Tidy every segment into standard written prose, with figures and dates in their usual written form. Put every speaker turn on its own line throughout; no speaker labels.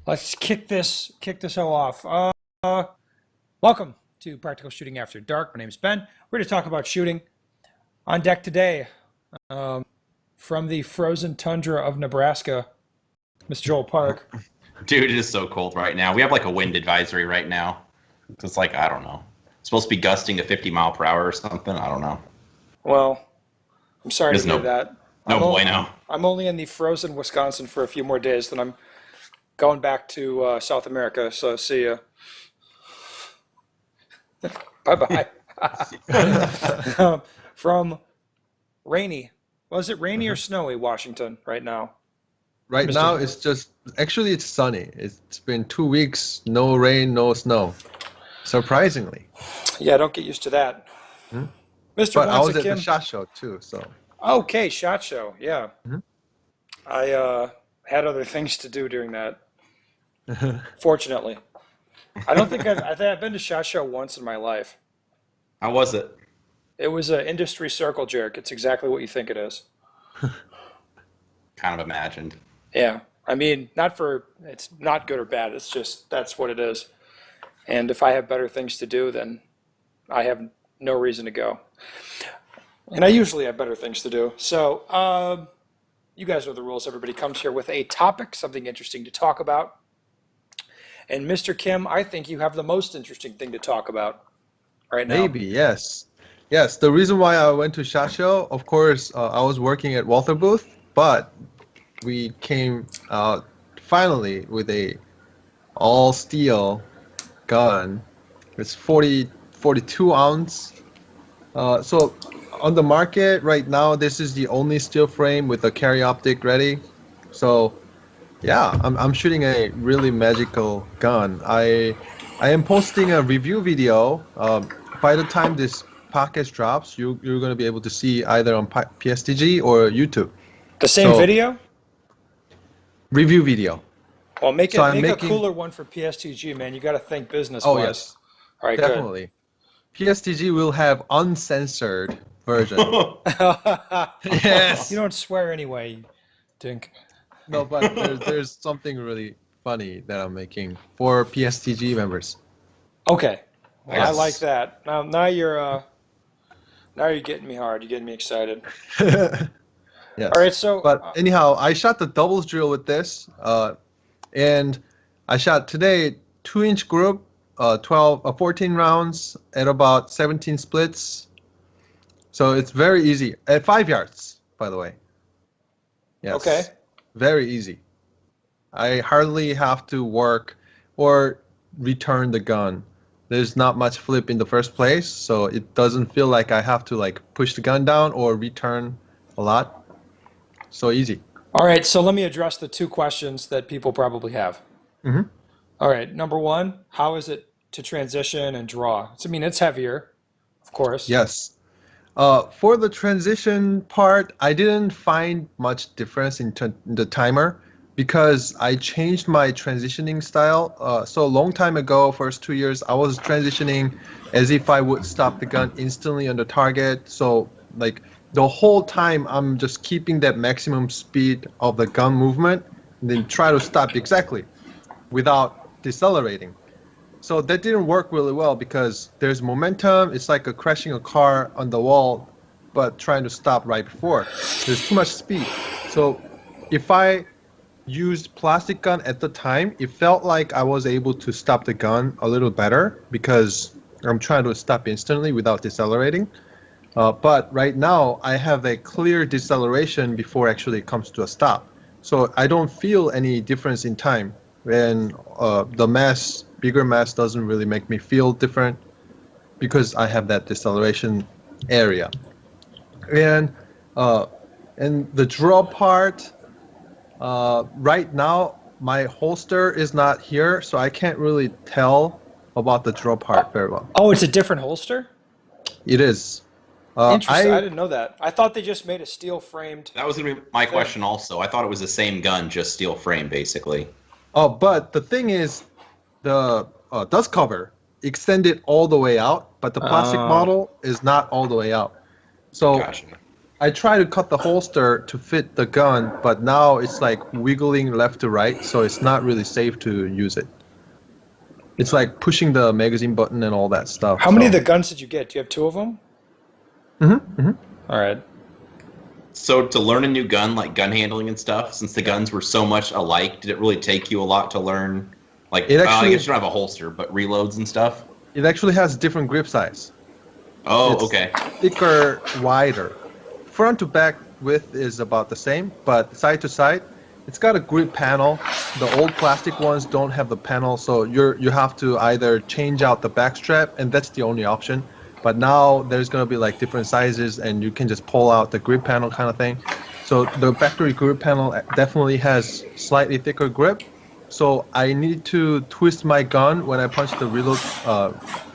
let's kick this all off. Welcome to Practical Shooting After Dark. My name is Ben. We're going to talk about shooting. On deck today, from the frozen tundra of Nebraska, Mr. Joel Park.
Dude, it is so cold right now. We have like a wind advisory right now. It's like, I don't know. It's supposed to be gusting to 50 mile per hour or something. I don't know.
Well, I'm sorry to hear that.
No bueno.
I'm only in the frozen Wisconsin for a few more days, then I'm going back to South America, so see ya. Bye-bye. From rainy, was it rainy or snowy Washington right now?
Right
Mr.
now, it's it's sunny. It's been 2 weeks, no rain, no snow. Surprisingly.
Yeah, don't get used to that. Mr.
But I was at
Kim.
the SHOT Show too, so.
Okay, SHOT Show, yeah.
Mhm.
I had other things to do during that, fortunately. I don't think I've been to SHOT Show once in my life.
How was it?
It was an industry circle jerk. It's exactly what you think it is.
Kind of imagined.
Yeah. I mean, it's not good or bad. It's just, that's what it is. And if I have better things to do, then I have no reason to go. And I usually have better things to do. So, you guys know the rules. Everybody comes here with a topic, something interesting to talk about. And Mr. Kim, I think you have the most interesting thing to talk about right now.
Maybe, yes. Yes, the reason why I went to SHOT Show, of course, I was working at Walther Booth, but we came out finally with a all-steel gun. It's 42 ounce. So on the market right now, this is the only steel frame with a carry optic ready. So yeah, I'm shooting a really magical gun. I am posting a review video. By the time this podcast drops, you're going to be able to see either on PSTG or YouTube.
The same video?
Review video.
Well, make a cooler one for PSTG, man. You got to think business-wise.
Oh, yes.
All right,
definitely. Good. PSTG will have uncensored version. Yes.
You don't swear anyway, you dink.
No, but there's something really funny that I'm making for PSTG members.
Okay. Well,
Yes.
I like that. Now you're getting me hard. You're getting me excited.
Yes.
All right, so
But anyhow, I shot the doubles drill with this, and I shot today 2-inch group, 14 rounds at about 17 splits. So it's very easy at 5 yards, by the way. Yes.
Okay.
Very easy. I hardly have to work or return the gun. There's not much flip in the first place, so it doesn't feel like I have to like push the gun down or return a lot. So easy.
all right, so let me address the two questions that people probably have.
Mhm.
All right, number one, how is it to transition and draw? I mean, it's heavier, of course.
Yes. For the transition part, I didn't find much difference in the timer because I changed my transitioning style. So a long time ago, first 2 years, I was transitioning as if I would stop the gun instantly on the target. So like the whole time, I'm just keeping that maximum speed of the gun movement and then try to stop exactly without decelerating. So that didn't work really well because there's momentum. It's like crashing a car on the wall, but trying to stop right before. There's too much speed. So if I used plastic gun at the time, it felt like I was able to stop the gun a little better because I'm trying to stop instantly without decelerating. But right now, I have a clear deceleration before actually it comes to a stop. So I don't feel any difference in time. And the bigger mass doesn't really make me feel different because I have that deceleration area. And the draw part, right now, my holster is not here, so I can't really tell about the draw part very well.
Oh, it's a different holster?
It is.
Interesting. I didn't know that. I thought they just made a steel framed.
That was going to be my question also. I thought it was the same gun, just steel frame, basically.
Oh, but the thing is, the dust cover extended all the way out, but the plastic model is not all the way out. So
Gotcha.
I try to cut the holster to fit the gun, but now it's like wiggling left to right, so it's not really safe to use it. It's like pushing the magazine button and all that stuff.
How many of the guns did you get? Do you have 2 of them? All right.
So to learn a new gun, like gun handling and stuff, since the guns were so much alike, did it really take you a lot to learn? Like, I guess you don't have a holster, but reloads and stuff?
It actually has different grip size.
Oh,
It's
okay.
thicker, wider. Front to back width is about the same, but side to side, it's got a grip panel. The old plastic ones don't have the panel, so you have to either change out the back strap, and that's the only option. But now there's gonna be like different sizes, and you can just pull out the grip panel kind of thing. So the factory grip panel definitely has slightly thicker grip. So I need to twist my gun when I punch the reload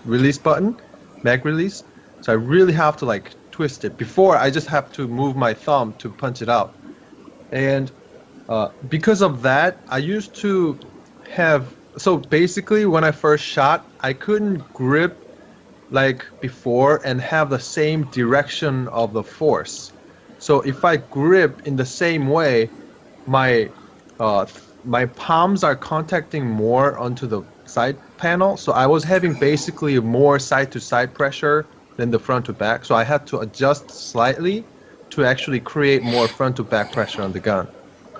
release button, mag release. So I really have to like twist it. Before I just have to move my thumb to punch it out. And because of that, I used to have, so basically when I first shot, I couldn't grip like before and have the same direction of the force. So if I grip in the same way, my palms are contacting more onto the side panel. So I was having basically more side to side pressure than the front to back. So I had to adjust slightly to actually create more front to back pressure on the gun.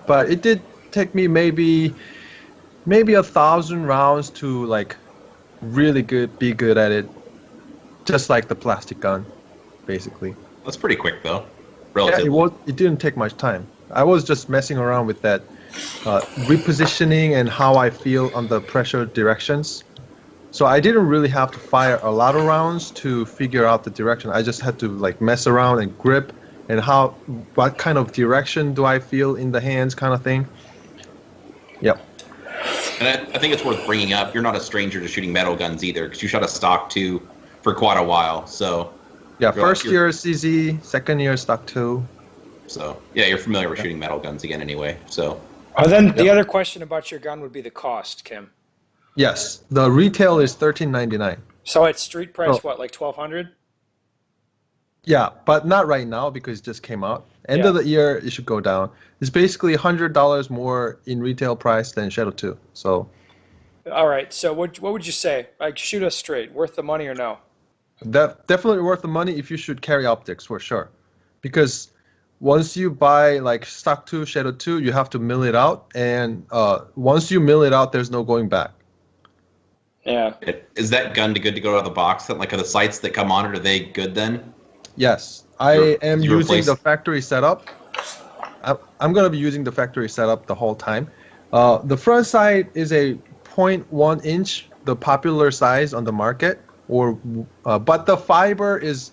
But it did take me maybe 1,000 rounds to like really be good at it. Just like the plastic gun, basically.
That's pretty quick, though.
Yeah,
Relatively.
it didn't take much time. I was just messing around with that repositioning and how I feel on the pressure directions. So I didn't really have to fire a lot of rounds to figure out the direction. I just had to like mess around and grip and what kind of direction do I feel in the hands kind of thing. Yep.
And I think it's worth bringing up, you're not a stranger to shooting metal guns either, because you shot a stock 2 for quite a while, so...
Yeah, first year CZ, second year stock 2.
So, yeah, you're familiar with shooting metal guns again anyway, so...
Then the other question about your gun would be the cost, Kim.
Yes, the retail is $13.99.
So at street price, what, like $1,200?
Yeah, but not right now because it just came out. End of the year, it should go down. It's basically $100 more in retail price than Shadow 2. So,
All right, so what would you say? Like, shoot us straight. Worth the money or no?
definitely worth the money if you should carry optics for sure. Because once you buy like stock 2, Shadow 2, you have to mill it out. And once you mill it out, there's no going back.
Yeah.
Is that gun good to go out of the box? Then, like, are the sights that come on it, are they good then?
Yes, I am using the factory setup. I'm going to be using the factory setup the whole time. The front sight is a 0.1 inch, the popular size on the market, but the fiber is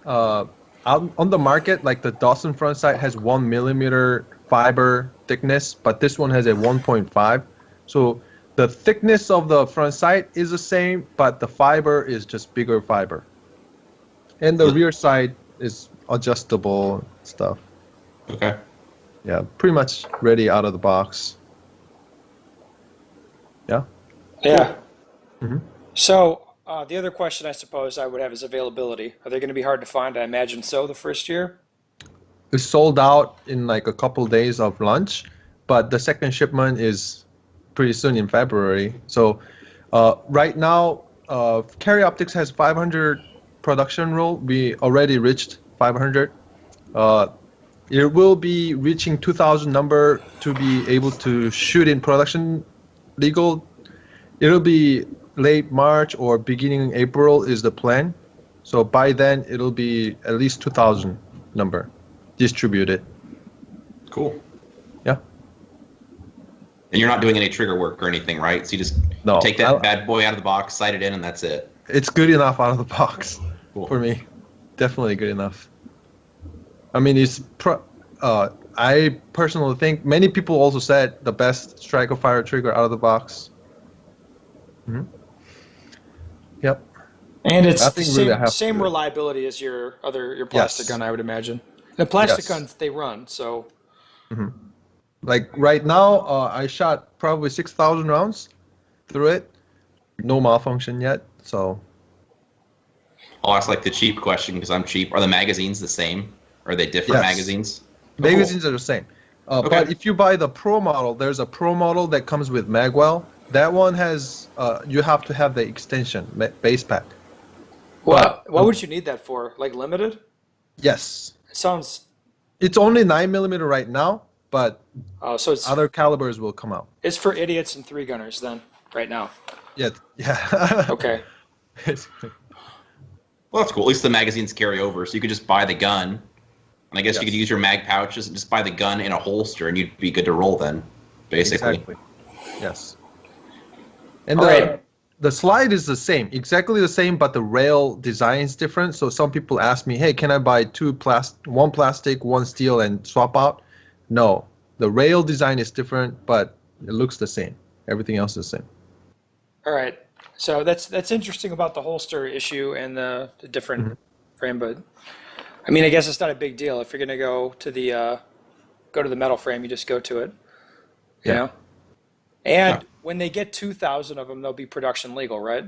out on the market. Like the Dawson front sight has 1 millimeter fiber thickness, but this one has a 1.5. So the thickness of the front sight is the same, but the fiber is just bigger fiber. And the rear sight is adjustable stuff.
Okay.
Yeah, pretty much ready out of the box. Yeah.
Yeah.
Mm-hmm.
So the other question I suppose I would have is availability. Are they going to be hard to find? I imagine so the first year.
It's sold out in like a couple days of launch, but the second shipment is pretty soon in February. So right now, Carry Optics has 500 production rule. We already reached 500. It will be reaching 2,000 number to be able to shoot in production legal. It'll be late March or beginning April is the plan. So by then it'll be at least 2,000 number distributed.
Cool.
Yeah.
And you're not doing any trigger work or anything, right? So you just take that bad boy out of the box, sight it in, and that's it.
It's good enough out of the box.
Cool.
For me. Definitely good enough. I mean, I personally think many people also said the best striker fire trigger out of the box. Mm-hmm. Yep.
And it's the
really
same reliability as your plastic gun, I would imagine. The plastic guns, they run, so.
Mm-hmm. Like right now, I shot probably 6,000 rounds through it. No malfunction yet, so.
I'll ask like the cheap question because I'm cheap. Are the magazines the same? Are they different
Yes.
magazines?
Magazines are the same.
Okay.
But if you buy the Pro model, there's a Pro model that comes with Magwell. That one has, you have to have the extension, base pack.
What would you need that for? Like limited?
Yes.
It sounds.
It's only 9mm right now, but
So it's
other calibers will come out.
it's for idiots and three gunners then, right now.
Yeah.
Okay.
Well, that's cool. At least the magazines carry over, so you could just buy the gun, and I guess you
Yes.
could use your mag pouches and just buy the gun in a holster, and you'd be good to roll then, basically.
Exactly. Yes. And
All right.
the slide is the same, exactly the same, but the rail design is different. So some people ask me, hey, can I buy one plastic, one steel, and swap out? No, the rail design is different, but it looks the same. Everything else is the same.
All right. So that's interesting about the holster issue and the different frame, but I mean, I guess it's not a big deal. If you're gonna go to the metal frame, you just go to it. You know? And when they get 2,000 of them, they'll be production legal, right?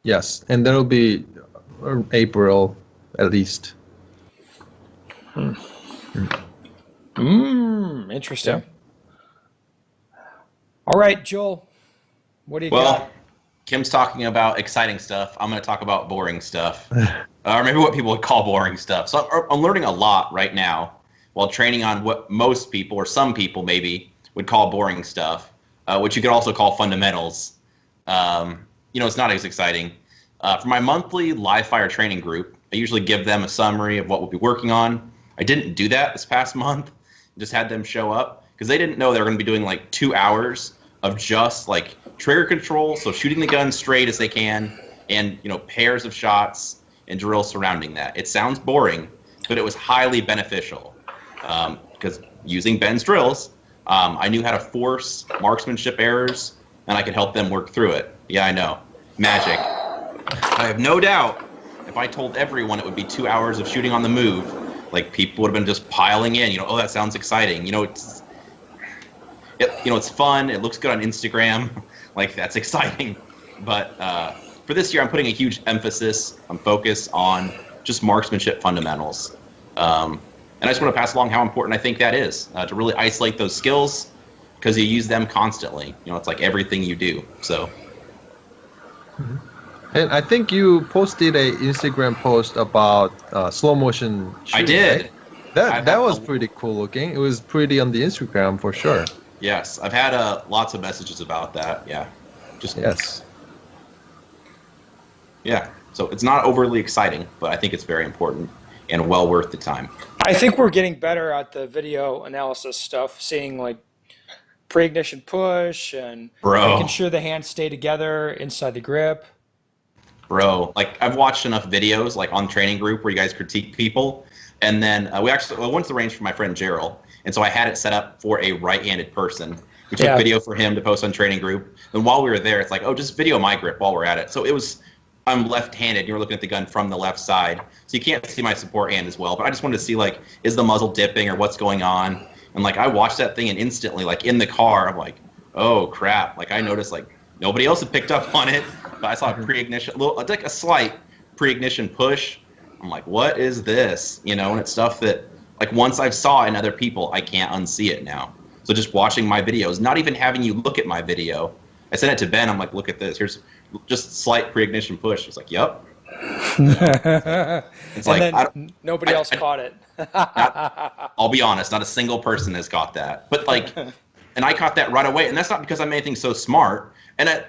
Yes, and that'll be April at least.
Interesting.
Yeah.
All right, Joel, what do you
Well,
got?
Kim's talking about exciting stuff. I'm going to talk about boring stuff, or maybe what people would call boring stuff. So I'm learning a lot right now while training on what most people, or some people maybe, would call boring stuff, which you could also call fundamentals. It's not as exciting. For my monthly live fire training group, I usually give them a summary of what we'll be working on. I didn't do that this past month. Just had them show up because they didn't know they were going to be doing like 2 hours of just like trigger control, so shooting the gun straight as they can, and pairs of shots and drills surrounding that. It sounds boring, but it was highly beneficial because using Ben's drills, I knew how to force marksmanship errors, and I could help them work through it. Yeah, I know. Magic. I have no doubt if I told everyone it would be 2 hours of shooting on the move, like people would have been just piling in. Oh, that sounds exciting. It's fun. It looks good on Instagram. Like, that's exciting. But for this year, I'm putting a huge focus on just marksmanship fundamentals. And I just want to pass along how important I think that is, to really isolate those skills, because you use them constantly. It's like everything you do. So.
And I think you posted a Instagram post about slow motion shooting.
I did.
Right? That was pretty cool looking. It was pretty on the Instagram for sure.
Yes, I've had lots of messages about that. Yeah,
yes.
Yeah, so it's not overly exciting, but I think it's very important and well worth the time.
I think we're getting better at the video analysis stuff, seeing like pre-ignition push and making sure the hands stay together inside the grip.
Bro, like I've watched enough videos like on training group where you guys critique people, and then we went to the range for my friend Gerald, and so I had it set up for a right-handed person. We took video for him to post on training group, and while we were there, it's like, oh, just video my grip while we're at it. So I'm left-handed, you're looking at the gun from the left side, so you can't see my support hand as well, but I just wanted to see, like, is the muzzle dipping or what's going on? And like I watched that thing, and instantly, like in the car, I'm like, oh crap, like I noticed like nobody else had picked up on it, but I saw a pre-ignition, like a slight pre-ignition push. I'm like, what is this? And it's stuff that, like, once I've saw in other people, I can't unsee it now. So just watching my videos, not even having you look at my video. I sent it to Ben. I'm like, look at this. Here's just slight pre-ignition push. It's like, yep. It's like,
then nobody else caught it.
I'll be honest, not a single person has caught that. But like, and I caught that right away. And that's not because I'm anything so smart. And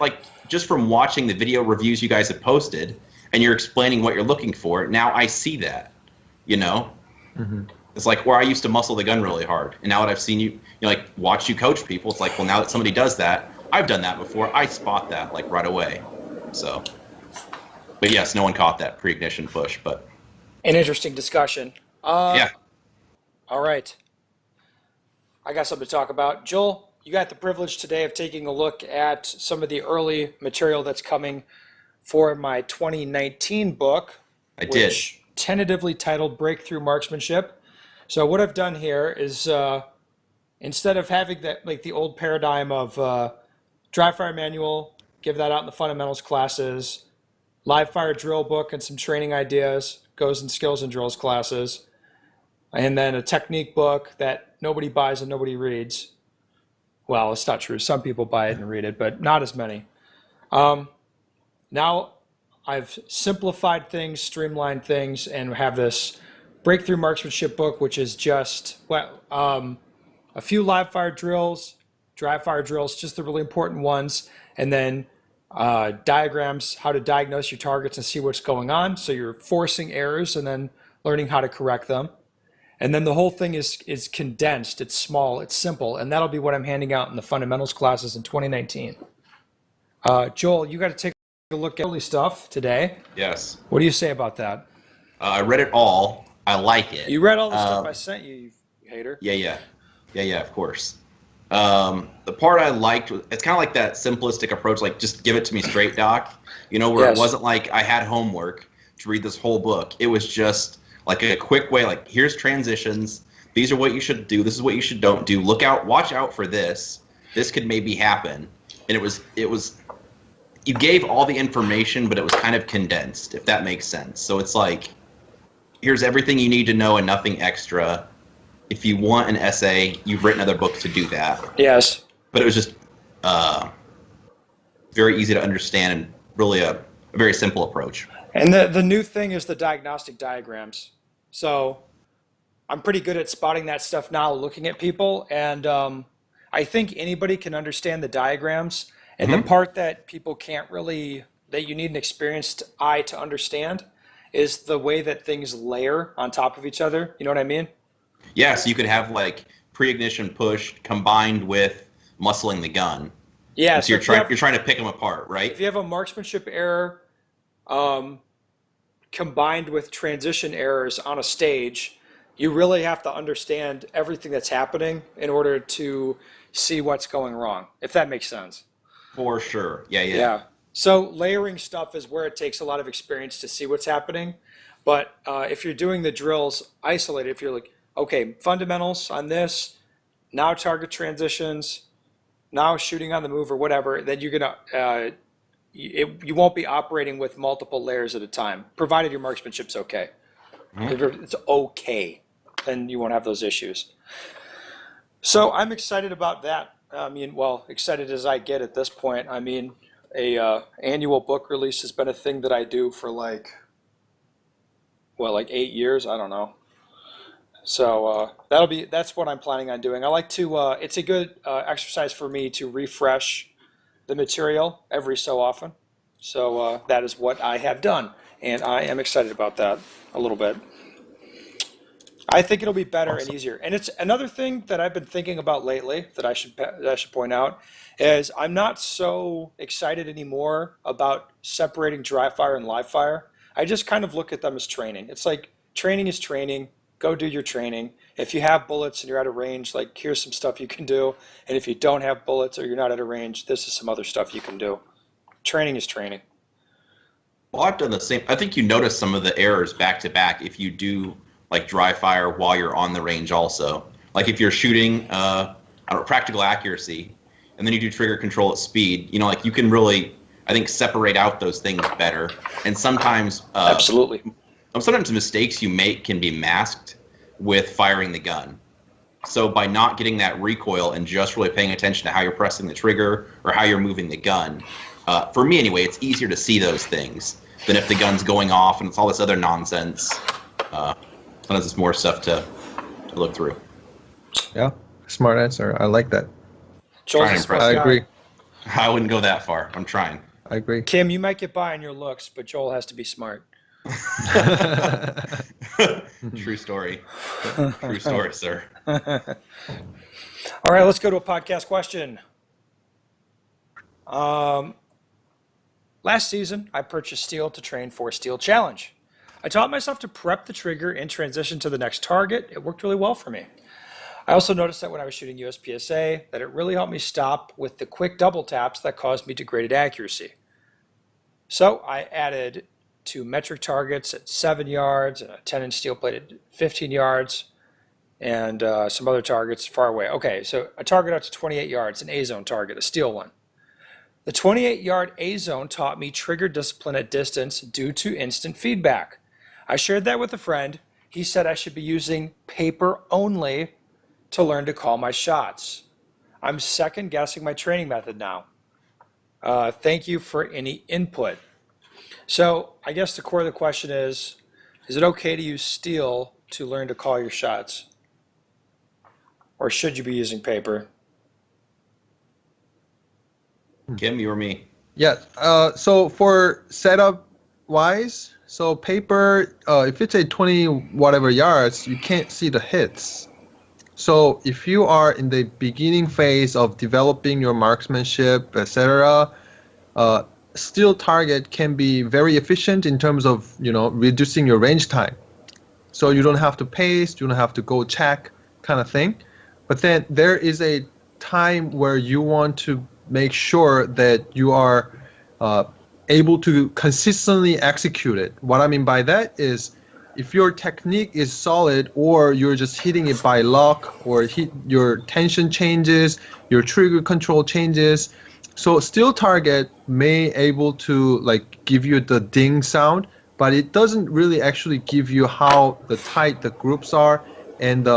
just from watching the video reviews you guys have posted, and you're explaining what you're looking for, now I see that. It's like where I used to muscle the gun really hard, and now that I've seen you like watch you coach people, it's like, well, now that somebody does that, I've done that before. I spot that like right away. So, but yes, no one caught that pre-ignition push. But
an interesting discussion.
Yeah.
All right. I got something to talk about. Joel, you got the privilege today of taking a look at some of the early material that's coming for my 2019 book.
I did.
Which tentatively titled Breakthrough Marksmanship. So what I've done here is instead of having that, like the old paradigm of dry fire manual, give that out in the fundamentals classes, live fire drill book and some training ideas, goes in skills and drills classes. and then a technique book that nobody buys and nobody reads. Well, it's not true. Some people buy it and read it, but not as many. Now I've simplified things, streamlined things, and have this breakthrough marksmanship book, which is just a few live fire drills, dry fire drills, just the really important ones, and then diagrams, how to diagnose your targets and see what's going on. So you're forcing errors and then learning how to correct them. And then the whole thing is condensed. It's small. It's simple. And that'll be what I'm handing out in the fundamentals classes in 2019. Joel, you got to take a look at early stuff today.
Yes.
What do you say about that?
I read it all. I like it.
You read all the stuff I sent you, you hater.
Yeah, of course. The part I liked, it's kind of like that simplistic approach, like just give it to me straight, Doc. You know, where
Yes.
It wasn't like I had homework to read this whole book. It was just like a quick way, like here's transitions. These are what you should do. This is what you should don't do. Watch out for this. This could maybe happen. And it was, you gave all the information, but it was kind of condensed, if that makes sense. So it's like, here's everything you need to know and nothing extra. If you want an essay, you've written other books to do that.
Yes.
But it was just very easy to understand and really a very simple approach.
And the new thing is the diagnostic diagrams. So I'm pretty good at spotting that stuff now, looking at people. And I think anybody can understand the diagrams. And the part that people can't really, that you need an experienced eye to understand, is the way that things layer on top of each other. You know what I mean?
Yeah, so you could have like pre-ignition push combined with muscling the gun.
Yeah.
So you're trying to pick them apart, right?
If you have a marksmanship error combined with transition errors on a stage, you really have to understand everything that's happening in order to see what's going wrong, if that makes sense.
For sure. Yeah.
Yeah. So layering stuff is where it takes a lot of experience to see what's happening. But if you're doing the drills isolated, if you're like, okay, fundamentals on this, now target transitions, now shooting on the move or whatever, then you're gonna you won't be operating with multiple layers at a time, provided your marksmanship's okay. If it's okay, then you won't have those issues. So I'm excited about that. I mean, well, excited as I get at this point. I mean, a annual book release has been a thing that I do for like 8 years. I don't know. So that's what I'm planning on doing. I like to. It's a good exercise for me to refresh the material every so often. So that is what I have done, and I am excited about that a little bit. I think it'll be better and easier. And it's another thing that I've been thinking about lately that I should point out is I'm not so excited anymore about separating dry fire and live fire. I just kind of look at them as training. It's like training is training. Go do your training. If you have bullets and you're out of range, like here's some stuff you can do. And if you don't have bullets or you're not out of range, this is some other stuff you can do. Training is training.
Well, I've done the same. I think you notice some of the errors back to back if you do like dry fire while you're on the range also. Like if you're shooting practical accuracy and then you do trigger control at speed, you know, like you can really, I think, separate out those things better. And sometimes
Absolutely.
Sometimes mistakes you make can be masked with firing the gun. So by not getting that recoil and just really paying attention to how you're pressing the trigger or how you're moving the gun, for me anyway, it's easier to see those things than if the gun's going off and it's all this other nonsense. Sometimes it's more stuff to look through.
Yeah, smart answer. I like that.
Joel's
Trying
a
to
smart
impress
I
guy.
agree.
I wouldn't go that far. I'm trying.
I agree.
Kim, you might get by on your looks, but Joel has to be smart.
True story. True story, sir.
All right, let's go to a podcast question. Last season, I purchased steel to train for Steel Challenge. I taught myself to prep the trigger and transition to the next target. It worked really well for me. I also noticed that when I was shooting USPSA, that it really helped me stop with the quick double taps that caused me degraded accuracy. So I added 2 metric targets at 7 yards, and a 10-inch steel plate at 15 yards, and some other targets far away. Okay, so a target out to 28 yards, an A-zone target, a steel one. The 28-yard A-zone taught me trigger discipline at distance due to instant feedback. I shared that with a friend. he said I should be using paper only to learn to call my shots. I'm second guessing my training method now. Thank you for any input. So I guess the core of the question is it okay to use steel to learn to call your shots? Or should you be using paper?
Kim, you or me?
Yeah. So for setup wise, so paper, if it's a 20 whatever yards, you can't see the hits. So if you are in the beginning phase of developing your marksmanship, etc., steel target can be very efficient in terms of reducing your range time. So you don't have to pace, you don't have to go check, kind of thing. But then there is a time where you want to make sure that you are able to consistently execute it. What I mean by that is if your technique is solid or you're just hitting it by luck or your tension changes, your trigger control changes. So steel target may able to like give you the ding sound, but it doesn't really actually give you how tight the groups are and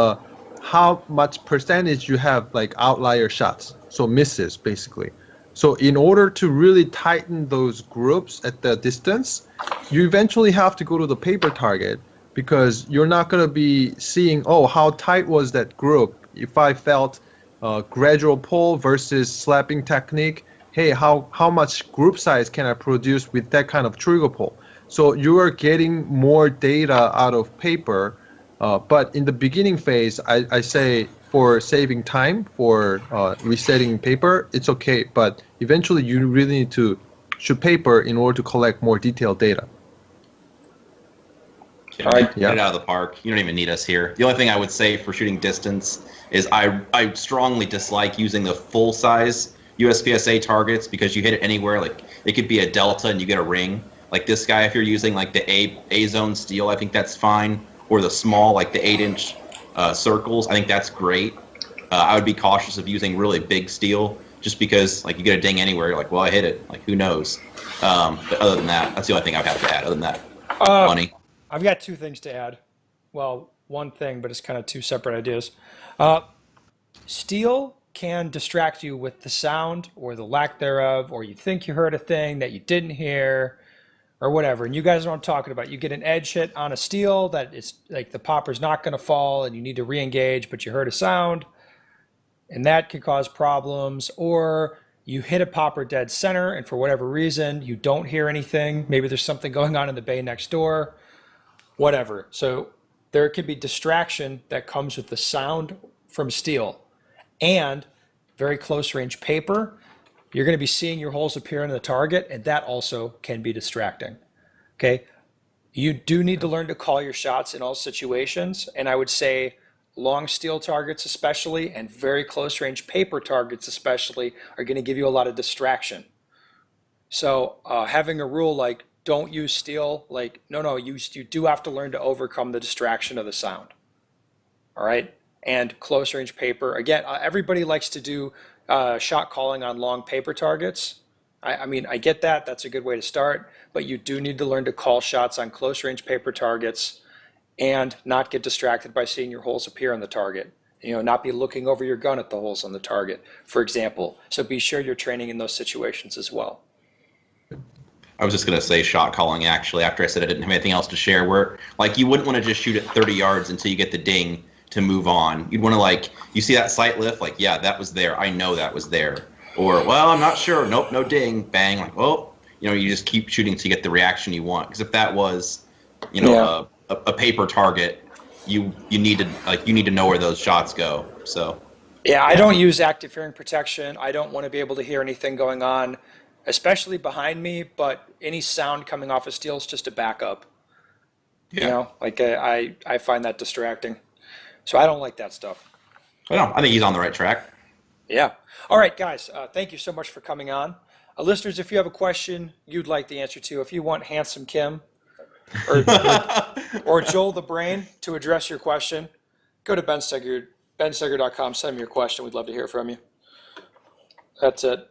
how much percentage you have like outlier shots, so misses basically. So in order to really tighten those groups at the distance, you eventually have to go to the paper target because you're not going to be seeing, oh, how tight was that group? If I felt gradual pull versus slapping technique, hey, how much group size can I produce with that kind of trigger pull? So you are getting more data out of paper, but in the beginning phase, I say for saving time, for resetting paper, it's okay. But eventually, you really need to shoot paper in order to collect more detailed data.
All right, get it out of the park. You don't even need us here. The only thing I would say for shooting distance is I strongly dislike using the full-size USPSA targets because you hit it anywhere. Like it could be a delta and you get a ring. Like this guy, if you're using like the A zone steel, I think that's fine. Or the small, like the 8-inch circles, I think that's great. I would be cautious of using really big steel just because like you get a ding anywhere. You're like, well, I hit it. Like who knows? But other than that, that's the only thing I'd have to add. Other than that, money.
I've got two things to add. Well, one thing, but it's kind of two separate ideas. Steel can distract you with the sound or the lack thereof, or you think you heard a thing that you didn't hear, or whatever. And you guys know what I'm talking about. You get an edge hit on a steel that it's like the popper's not going to fall and you need to re-engage, but you heard a sound, and that can cause problems. Or you hit a popper dead center, and for whatever reason, you don't hear anything. Maybe there's something going on in the bay next door, whatever. So there can be distraction that comes with the sound from steel. And very close range paper, you're going to be seeing your holes appear in the target, and that also can be distracting. Okay, you do need to learn to call your shots in all situations, and I would say long steel targets especially and very close range paper targets especially are going to give you a lot of distraction. So having a rule like don't use steel, like no, you do have to learn to overcome the distraction of the sound. All right. And close range paper, again, everybody likes to do shot calling on long paper targets. I mean, I get that. That's a good way to start. But you do need to learn to call shots on close range paper targets and not get distracted by seeing your holes appear on the target. Not be looking over your gun at the holes on the target, for example. So be sure you're training in those situations as well.
I was just going to say shot calling, actually, after I said I didn't have anything else to share, where like you wouldn't want to just shoot at 30 yards until you get the ding to move on. You'd want to like, you see that sight lift, like, yeah, that was there. I know that was there. Or, well, I'm not sure. Nope, no ding. Bang. Like, well, you just keep shooting till you get the reaction you want. Because if that was, a paper target, you need to know where those shots go. So.
Yeah, I don't use active hearing protection. I don't want to be able to hear anything going on, especially behind me. But any sound coming off of steel is just a backup.
Yeah.
I find that distracting. So I don't like that stuff.
Well, I think he's on the right track.
Yeah. All right, guys. Thank you so much for coming on. Listeners, if you have a question you'd like the answer to, if you want Handsome Kim or Joel the Brain to address your question, go to bensteger.com, send me your question. We'd love to hear from you. That's it.